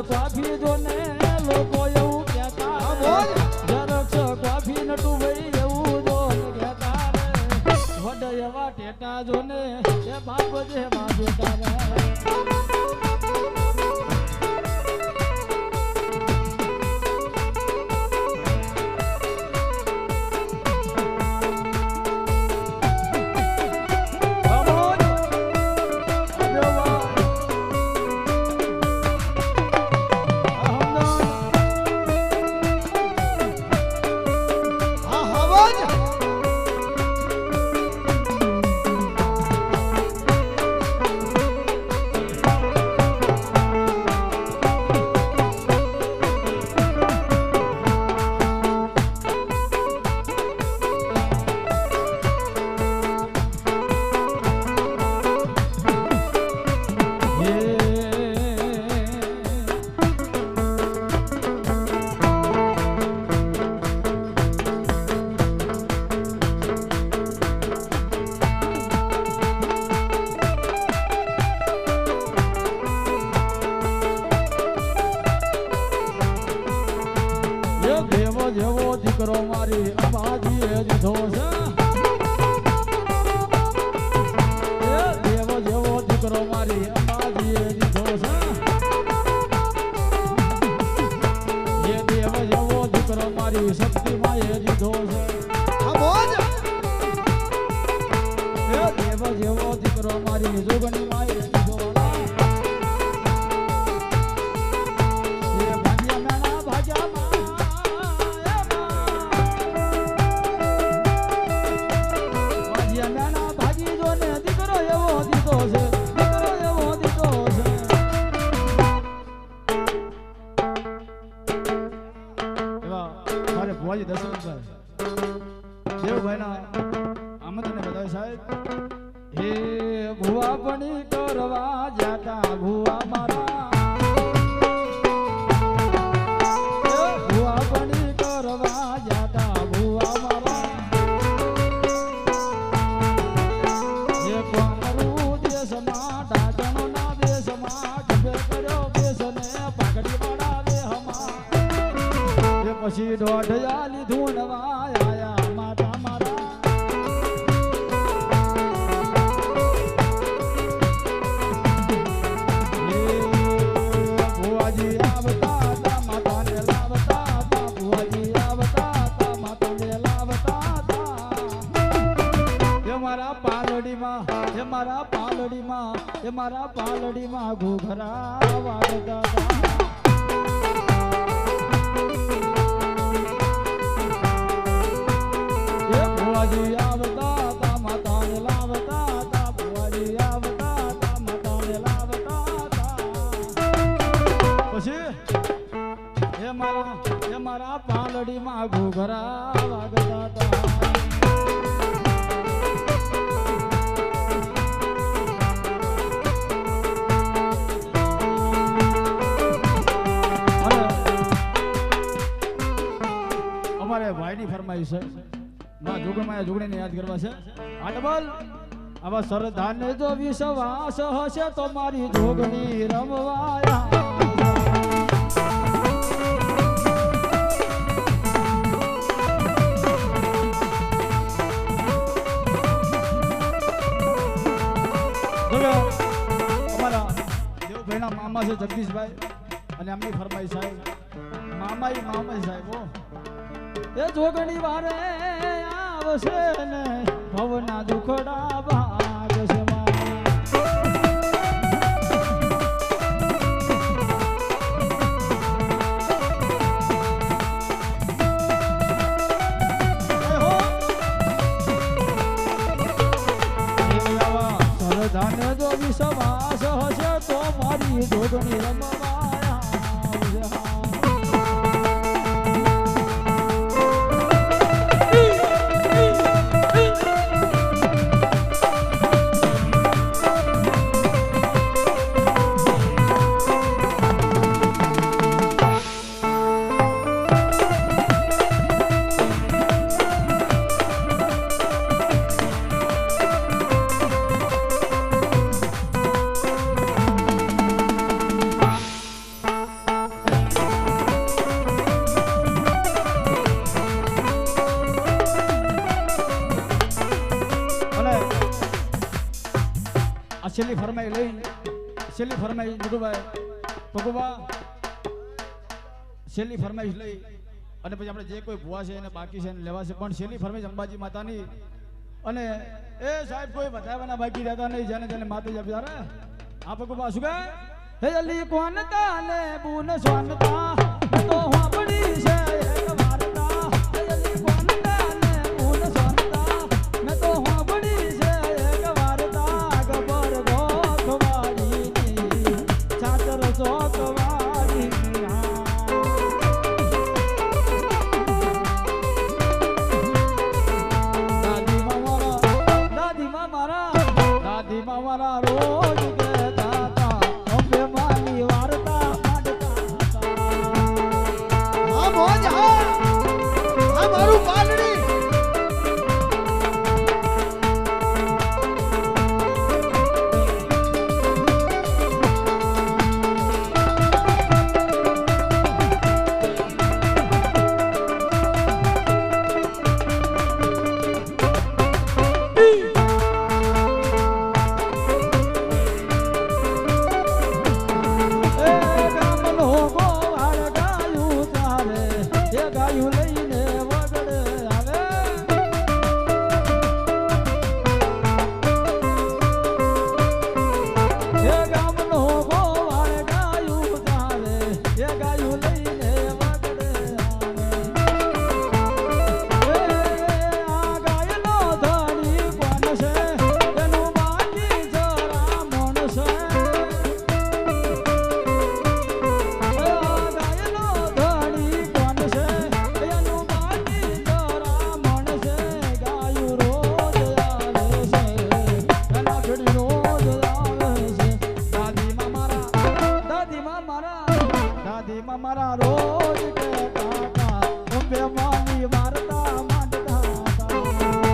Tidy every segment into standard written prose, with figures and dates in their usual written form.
Coffee જોને લોકો એવું કહેતા ઝરક્ષ કોફી નટુ ભાઈ એવું જો કહેતા વડ એવા ટેટા જોને એ બાપ જે માં બેટા જેવો દીકરો મારી અંબાજી દીધો છે દેવ જેવો દીકરો મારી અંબાજી દીધો છે એ દેવ જેવો દીકરો મારી શક્તિ માએ દીધો છે એ દેવ જેવો દીકરો મારી જોગણી માએ દીધો દેવભાઈના આમંત્રણને બધાય સાહેબ હે ભુવા પણી કરવા જાતા ભુવા મારા ભુવા પણી કરવા જાતા ભુવા મારા જે કોમરું દેશમાં ડાજણના દેશમાં ખભે કર્યો દેશને પાઘડી વાળા દેહમાં એ પછી દોઢયા લીધું નવા આયા માતા મારા ભુવાજી આવતા તા માતાને લાવતા તા ભુવાજી આવતા તા માતાને લાવતા તા એ મારા પાલડીમાં એ મારા પાલડીમાં એ મારા પાલડીમાં ઘૂઘરા વાગતા તા ભુવાજી આવતા તા માતાને લાવતા તા ભુવાજી આવતા તા માતાને લાવતા તા પછી એ મારા પાલડીમાં ઘૂઘરા વાગતા તા અમારે ભાઈની ફરમાઈશ છે માં જોગણીને યાદ કરવા છે આટબલ આવા સરદારને જો વિશ્વાસ હશે તો મારી જોગણી રમવાયા અમારા દેવભાઈના મામા છે જગદીશભાઈ અને એમની ફરમાઈ સાહેબ મામાઈ સાહેબ એ જોગણી વારે આવશે ને ભવના દુખડા ભાગશે સરદાને જો વિશ્વાસ હશે તો મારી જોગણી રમવાયા આ છેલ્લી ફરમાઈ લઈ છેલ્લી ફરમાઈ નટુભાઈ ભગવા છેલ્લી ફરમાઈશ લઈ અને પછી આપણે જે કોઈ ભૂવા છે એને બાકી છે એને લેવા છે પણ છેલ્લી ફરમાઈશ અંબાજી માતાની અને એ સાહેબ કોઈ બતાવવાના બાકી રહેતા નહીં જેને જેને માતાજી આપી તારે આ ભગવા શું કહે હે અલી કોન તાલે બુન સોનતા તો હોપડી છે એક વારતા હે અલી કોન તાલે બુન સોનતા મે તો હોપડી છે એક વારતા ગબર ગોખવાડી ની ચાદર ચોકવાડી દાદી મારા રોજ કહેતા હતા અંબે માની વાર્તા માંડતા હા મોજ હા હા મારું પાલડી ગાયું લઈને વગડે આવે એ ગામનો ગોવાળ ગાયું ચાલે એ ગાયું લઈને વગડે આવે આ ગાયનો ધણી કોણ છે એનું બાકી જરા મણ છે મારા રોજ કહેતા હતા અંબે માની વાર્તા માંડતા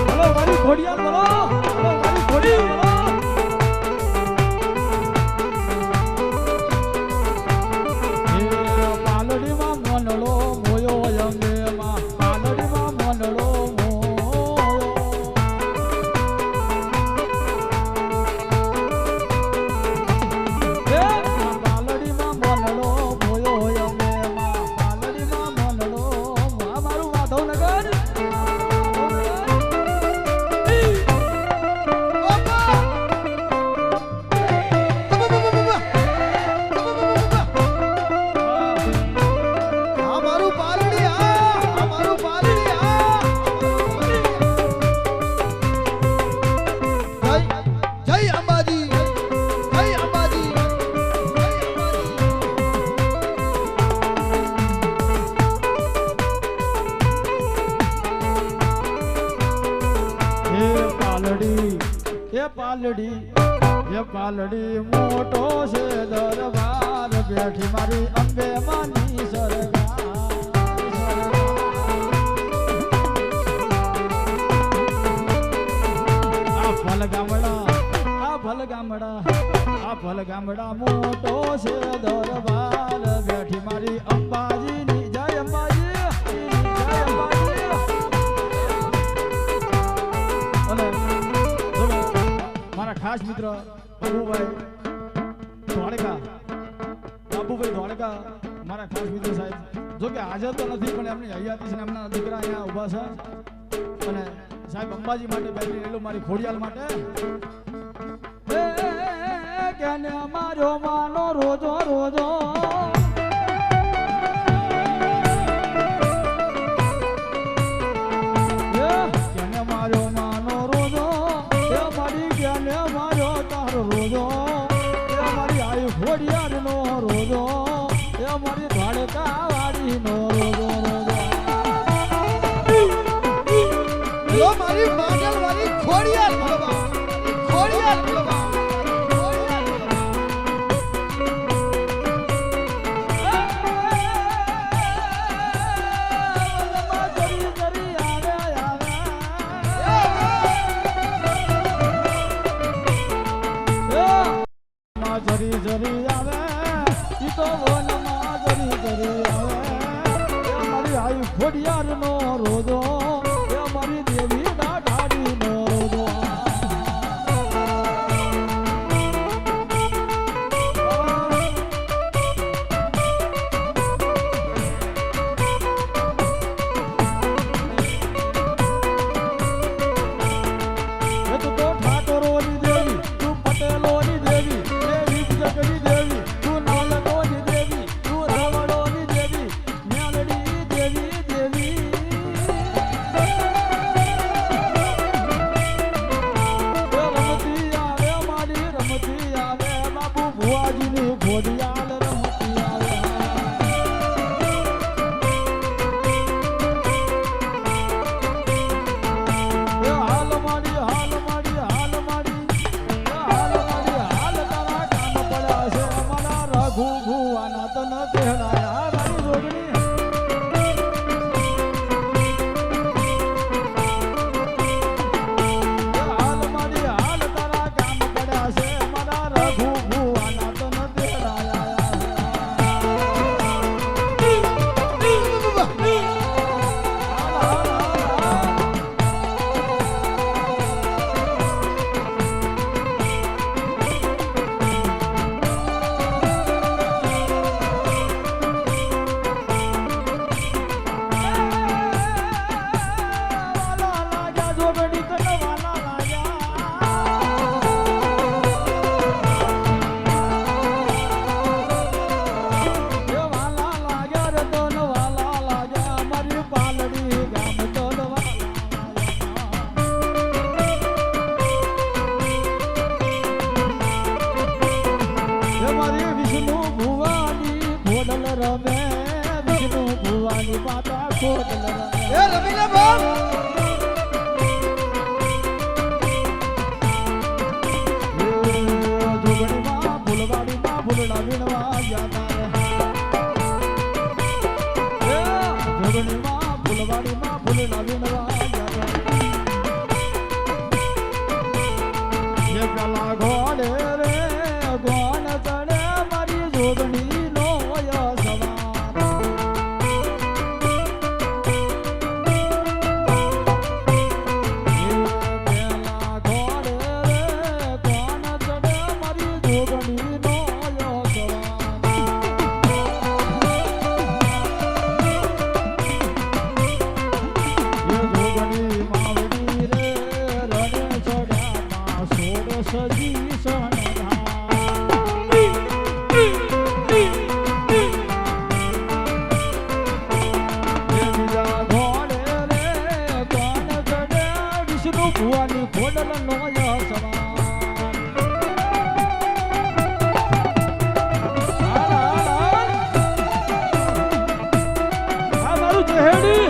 બોલો મારી ઘોડિયાલ બોલો બોલો મારી ઘોડિયાલ બોલો પાલડી મોટો છે દરબાર બેઠી મારી અંબે માની સરકાર આ ભલ ગામડા મોટો છે દરબાર બેઠી મારી અંબાજીની જય અંબાજી જય અંબાજી અને મારા ખાસ મિત્ર બાબુભાઈ ધોળકા મારા ખાસ મિત્ર સાહેબ જો કે હાજર તો નથી પણ એમની હયાતી છે એમના દીકરા અહીંયા ઊભા છે અને સાહેબ અંબાજી માટે બેઠી રહેલું મારી ખોડિયાલ માટે કેને અમારો માનો રોજો રોજો કેને મારો માનો રોજો એ મારી કેને મારો તારો રોજો એ મારી આયુ ખોડિયાર નો રોજો એ મારી ધોળકા વાળી નો રોજો લો મારી માગલ વાળી ખોડિયાર બોલવા ખોડિયાર બોલવા જરી આવે ઈ તો વનમાં જરી આવે એ મારી આઈ ખોડિયારનો રોજો એ મારી દેવી દાઢાડીનો રોજો ઘોડિયાલ રમતી આવે હાલ માડી હાલ તારા કામ પડ્યા છે અમારા રઘુ ભુવાના તન કહેડાયા મારી જોગણી હાલ તારા કામ પડ્યા છે અમારા રઘુ ભુવાના તન વિષ્ણુ ભુવાની માતા ખોડલ એ રમીલા બાપ જોગણીમાં ફૂલવાડીમાં ફૂલડા વીણવા ગયા જોગણીમાં ફૂલવાડીમાં ફૂલડા વીણવા ગયા પેલા ઘોડે રે ગોણ ચડે મારી જોગણી નો સજી વિષ્ણુ ભુવાની ખોડલ નો મારું ચહેડી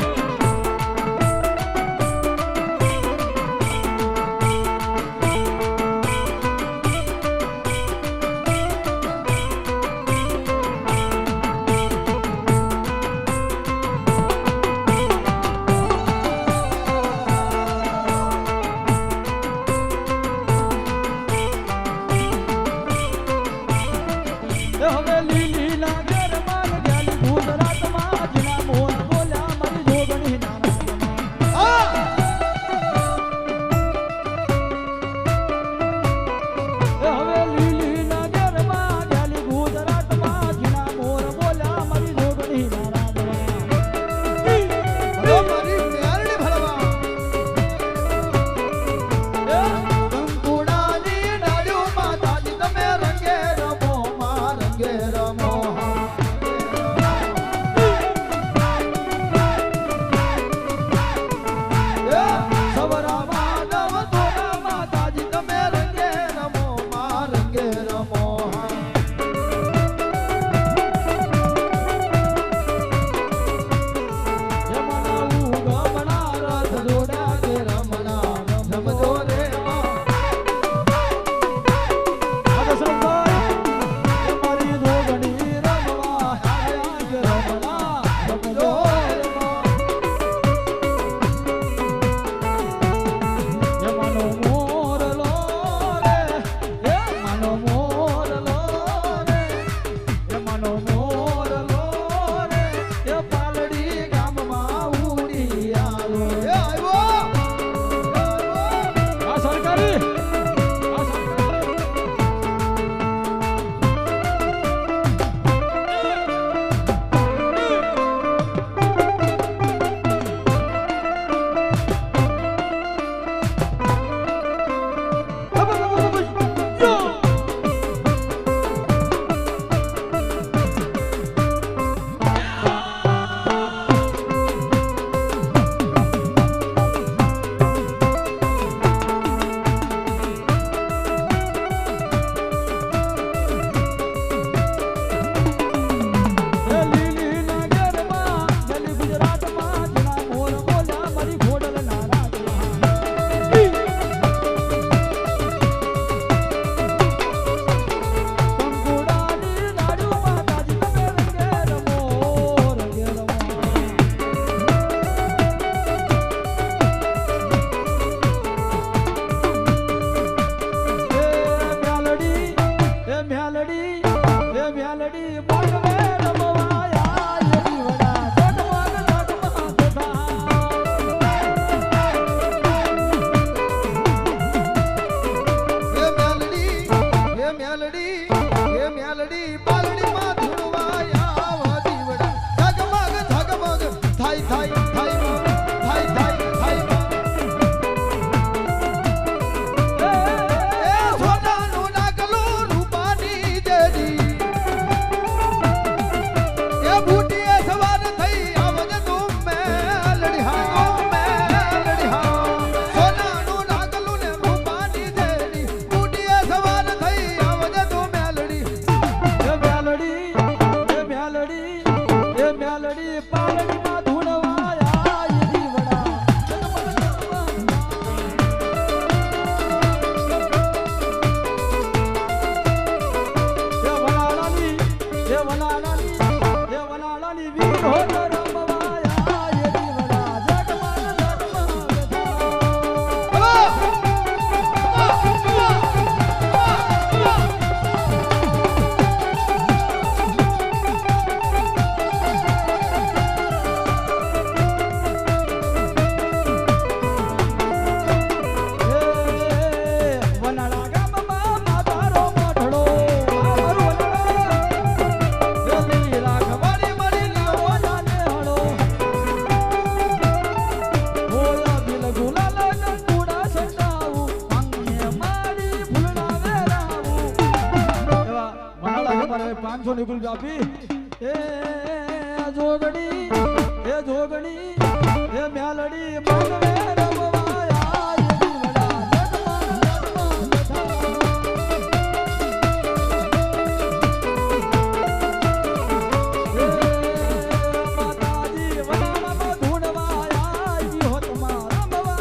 આવી આ સાહેબ નિકુલ કાપી એ જોગણી એ મ્યાલડી મંગવે રમવાયા યદિવડા માતાજી વનામાં ધૂણવાયા હોતમાં રમવા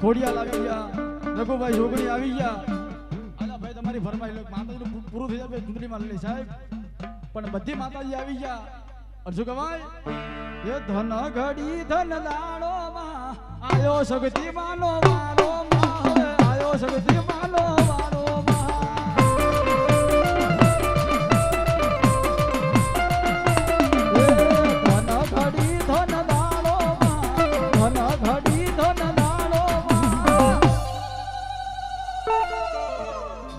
ખોડિયાલ આવી ગયા, રઘુભાઈ જોગણી આવી ગયા. આલા ભાઈ તમારી ફરમાઈ માતાજીનું પૂરું થઈ જાય ચૂંટણીમાં લઈ સાહેબ, પણ બધી માતાજી આવી ગયા. શું કહેવાય એ ધન ઘડી ધન દાડો માં આયો શક્તિ માનો વારો માં હવે આયો શક્તિ માનો વારો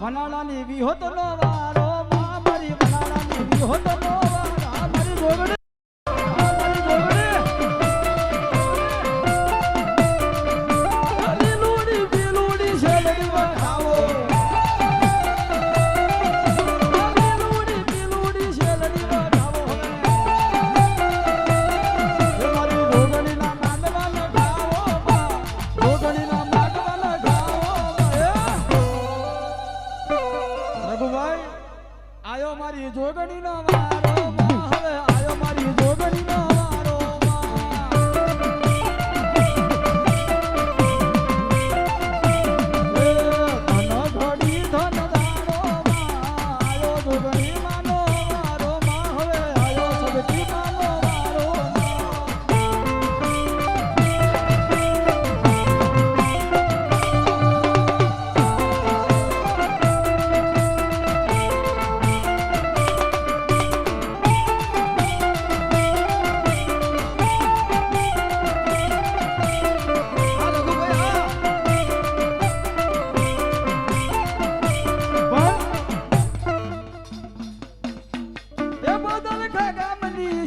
વનાળાની વિહોત નો વારો માં મારી વનાળાની વિહોત નો વારો મારી ગોગડી મારી જોગણી નો વારો માં હવે આયો મારી જોગણી નો વારો ધન ઘડી ધન દાડો માં આયો જોગણી માનો વારો માં હવે આયો સગતી માનો વારો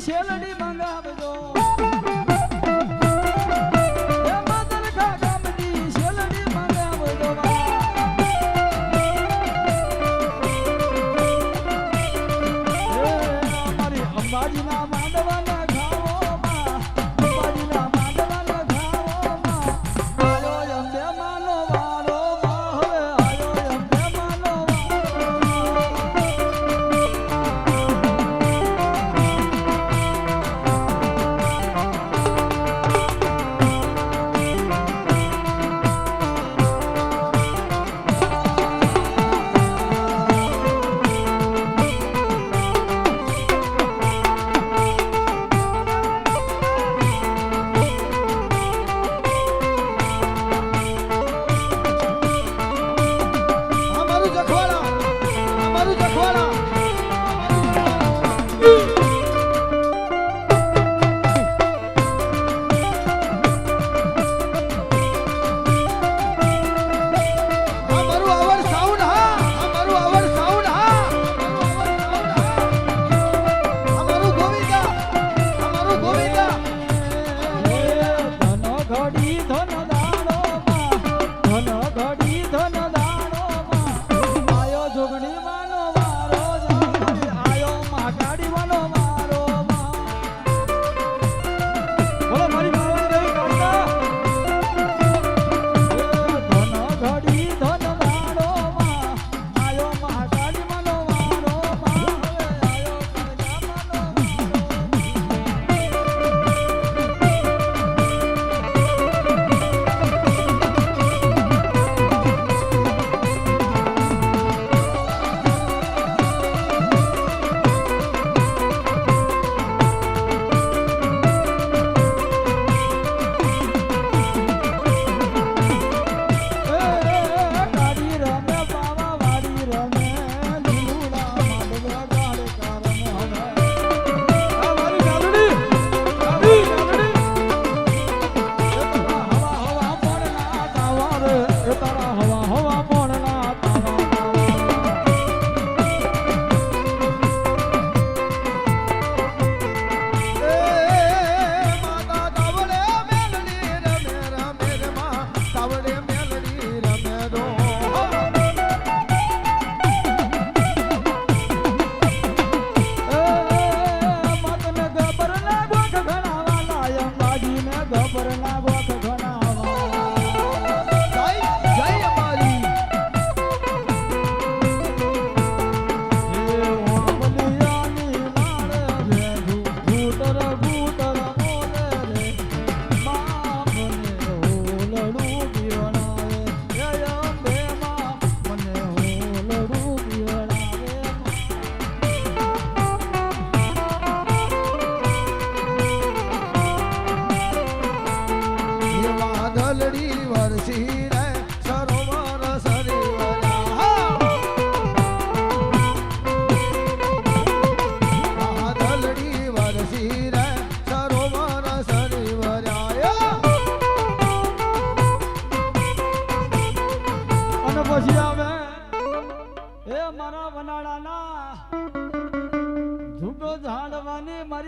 શેલડી મંગાવજો એ બદલ ગામની શેલડી મંગાવજો મારી અંબાજીના માંડવાના ખાવો માં અંબાજીના માંડવાના ખાવો માં આયો અંબે માનો વારો માં હવે આયો અંબે માનો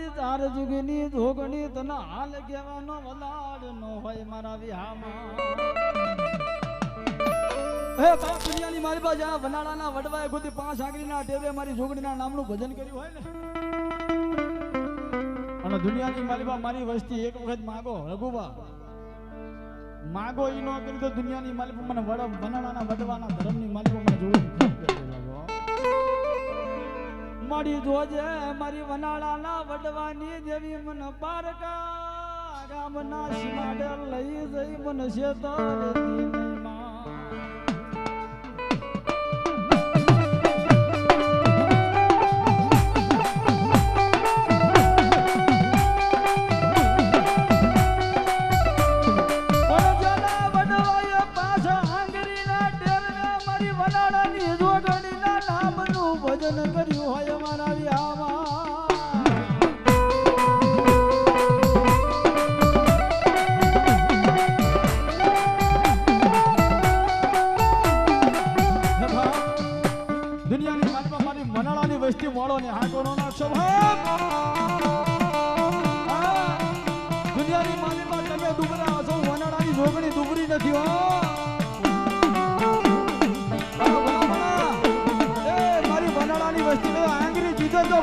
મારી તાર જુગની જોગણી તને હાલ કહેવાનો વલાડ નો હોય મારા વિહામાં હે બાપ દુનિયાની મારી પાસે આ વનાળાના વડવાએ ગોતી 5 આંગળીના ટેરે મારી જોગણીના નામનું ભજન કર્યું હોય ને અને દુનિયાની મારી પાસે મારી વસ્તી એક વખત માગો રઘુબા માગો ઈ નો કરી તો દુનિયાની માલિક મને વનાળાના વડવાના ધર્મની માલિક મને જોવું મારી જોજે મારી વનાળાના વડવાની દેવી મને બારકા ગામના સીમાડે લઈ જઈ મને શેતરેતી માં ભજન કર્યું હોય મારા દુનિયાની માલમાં મારી મનાળાની વસ્તી મોડો ને હાકોનો નાખશો દુનિયાની માલમાં તમે ડુબરા છો મનાળાની જોગણી ડુબરી નથી હો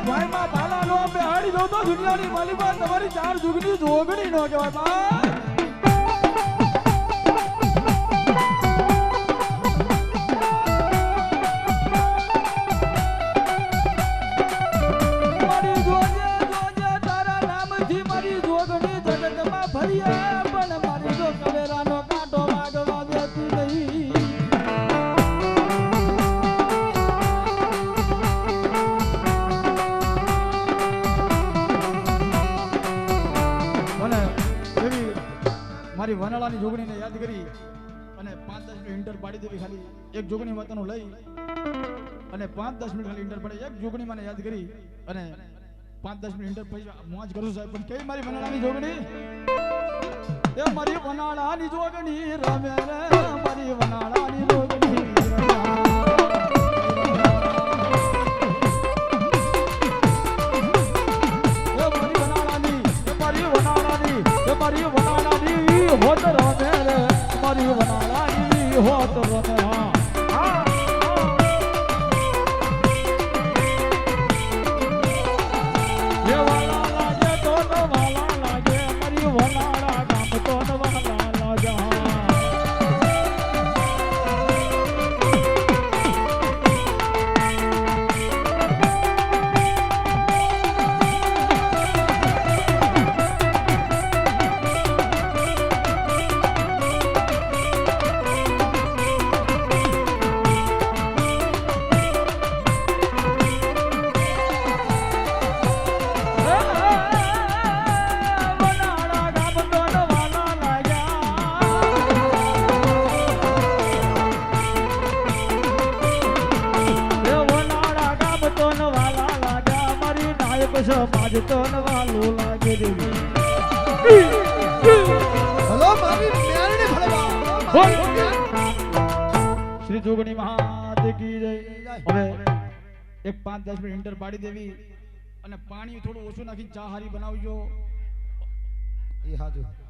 ભાઈમાં તાલા નો બે હાડી દો તો દુનિયાની માલિકા તમારી 4 જુગની જોગણી નો કહેવાય બા મારી જોજે જોજે તારા નામથી મારી જોગણી જગતમાં ફરીએ પણ મારી જો કવેરાનો કાંટો વાગવા દેતી નહીં મારી વનાળાની જોગણીને યાદ કરી અને 5-10 મિનિટ ઇન્ટર પાડી દેવી ખાલી એક જોગણી માતાનું લઈ અને 5-10 મિનિટ ખાલી ઇન્ટર પાડી એક જોગણી મને યાદ કરી અને 5-10 મિનિટ ઇન્ટર પછી મોજ કરું સાહેબ પણ કેવી મારી વનાળાની જોગણી એ મારી વનાળાની જોગણી રમે રે મારી વનાળાની જોગણી મારી વનાળાની હોત રમે રે મારી વનાળાની હોત રમે હા એ વાલા લાગે તો વાલા લાગે મારી વનાળા ગામ તો વાલા લાગે બાજતો નવાલું લાગે રે હલો મારી મેરણી ભળવા શ્રી જોગણી મહાદેવ કી જય હવે એક 5-10 મિનિટ ઇન્ટર પાડી દેવી અને પાણી થોડું ઓછું નાખી ચા હારી બનાવજો એ હાજુ